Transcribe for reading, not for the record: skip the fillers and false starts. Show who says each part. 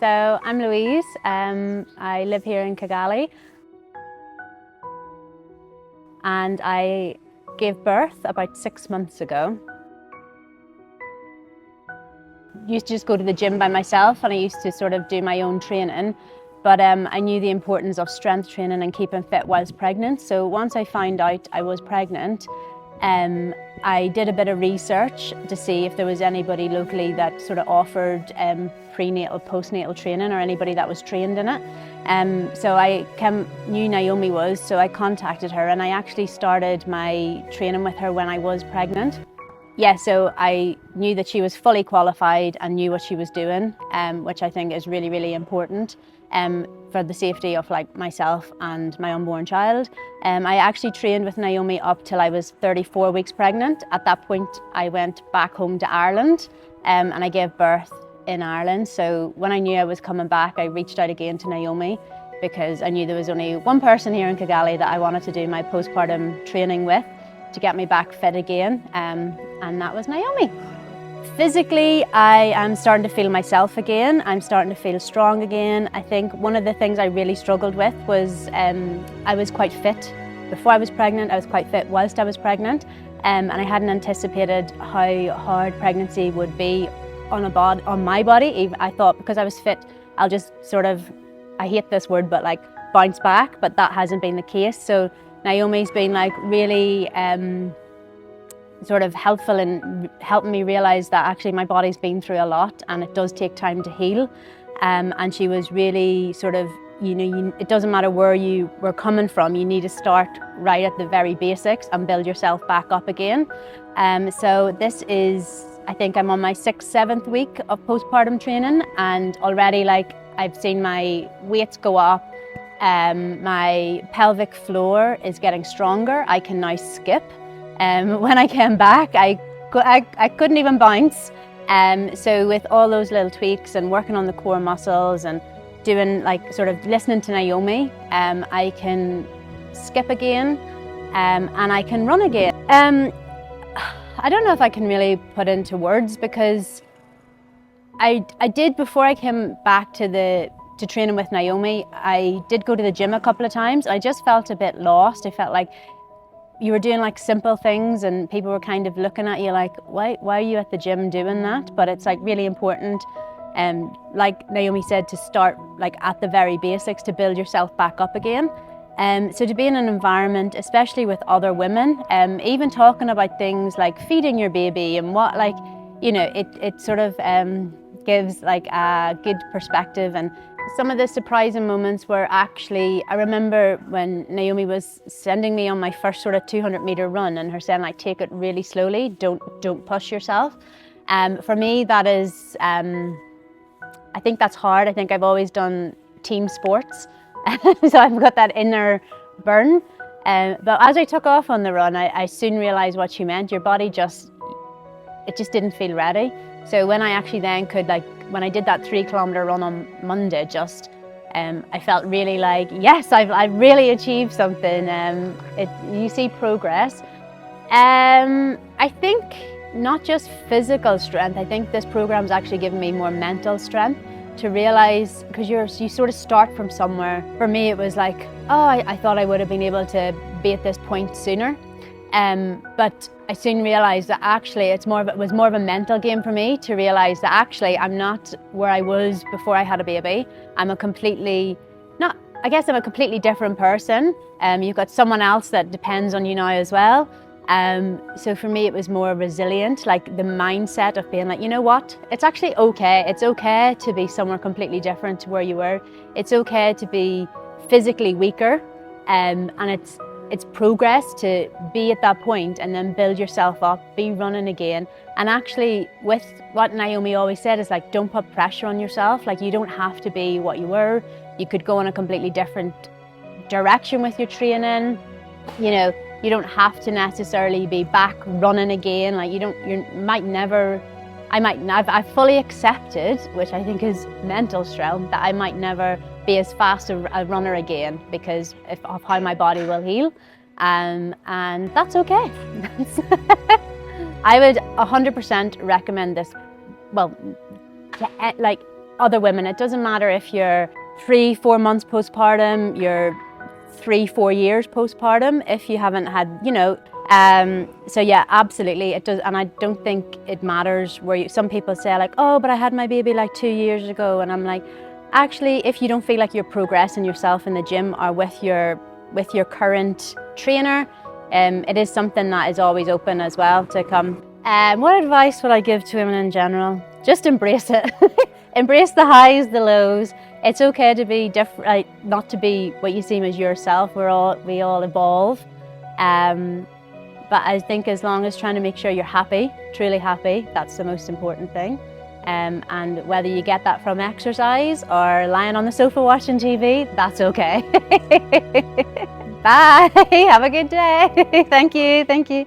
Speaker 1: So I'm Louise, I live here in Kigali and I gave birth about 6 months ago. Used to just go to the gym by myself and I used to sort of do my own training, but I knew the importance of strength training and keeping fit whilst pregnant. So once I found out I was pregnant, I did a bit of research to see if there was anybody locally that sort of offered prenatal, postnatal training, or anybody that was trained in it. So I knew Naomi was, so I contacted her and I actually started my training with her when I was pregnant. Yeah, so I knew that she was fully qualified and knew what she was doing, which I think is really, really important for the safety of myself and my unborn child. I actually trained with Naomi up till I was 34 weeks pregnant. At that point, I went back home to Ireland and I gave birth in Ireland. So when I knew I was coming back, I reached out again to Naomi because I knew there was only one person here in Kigali that I wanted to do my postpartum training with to get me back fit again, and that was Naomi. Physically, I am starting to feel myself again. I'm starting to feel strong again. I think one of the things I really struggled with was I was quite fit before I was pregnant. I was quite fit whilst I was pregnant, and I hadn't anticipated how hard pregnancy would be on my body. I thought because I was fit, I'll just sort of, I hate this word, but bounce back, but that hasn't been the case. So Naomi's been really sort of helpful in helping me realise that actually my body's been through a lot and it does take time to heal. And she was really sort of, it doesn't matter where you were coming from, you need to start right at the very basics and build yourself back up again. So this is, I think I'm on my 6th, 7th week of postpartum training, and already I've seen my weights go up. My pelvic floor is getting stronger. I can now skip. When I came back, I couldn't even bounce. So with all those little tweaks and working on the core muscles and doing sort of listening to Naomi, I can skip again and I can run again. I don't know if I can really put into words, because I did, before I came back to training with Naomi, I did go to the gym a couple of times. I just felt a bit lost. I felt like you were doing simple things and people were kind of looking at you why are you at the gym doing that? But it's really important, like Naomi said, to start at the very basics to build yourself back up again. So to be in an environment, especially with other women, even talking about things like feeding your baby and what it sort of gives a good perspective. And some of the surprising moments were actually, I remember when Naomi was sending me on my first sort of 200-meter run and her saying take it really slowly, don't push yourself. For me, that is, I think that's hard. I think I've always done team sports, so I've got that inner burn. But as I took off on the run, I soon realized what she meant. Your body just didn't feel ready. So when I actually then could, when I did that 3-kilometer run on Monday, I felt really yes, I've really achieved something. You see progress. I think not just physical strength. I think this program's actually given me more mental strength to realize, because you sort of start from somewhere. For me, it was oh, I thought I would have been able to be at this point sooner. But I soon realised that actually it was more of a mental game for me to realise that actually I'm not where I was before I had a baby. I'm a completely different person. You've got someone else that depends on you now as well. So for me it was more resilient, the mindset of being you know what, it's actually okay. It's okay to be somewhere completely different to where you were. It's okay to be physically weaker, and it's progress to be at that point and then build yourself up, be running again. And actually, with what Naomi always said is don't put pressure on yourself. You don't have to be what you were. You could go in a completely different direction with your training. You don't have to necessarily be back running again. I've fully accepted, which I think is mental strength, that I might never be as fast a runner again because of how my body will heal, and that's okay. I would 100% recommend this, well, other women. It doesn't matter if you're 3-4 months postpartum, you're 3-4 years postpartum, if you haven't had, so yeah, absolutely it does. And I don't think it matters where you, some people say like, oh, but I had my baby like 2 years ago, and I'm like, actually, if you don't feel like you're progressing yourself in the gym or with your current trainer, it is something that is always open as well to come. What advice would I give to women in general? Just embrace it. Embrace the highs, the lows. It's okay to be different, like, not to be what you seem as yourself. We all evolve. But I think as long as trying to make sure you're happy, truly happy, that's the most important thing. And whether you get that from exercise or lying on the sofa watching TV, that's okay. Bye, have a good day. Thank you.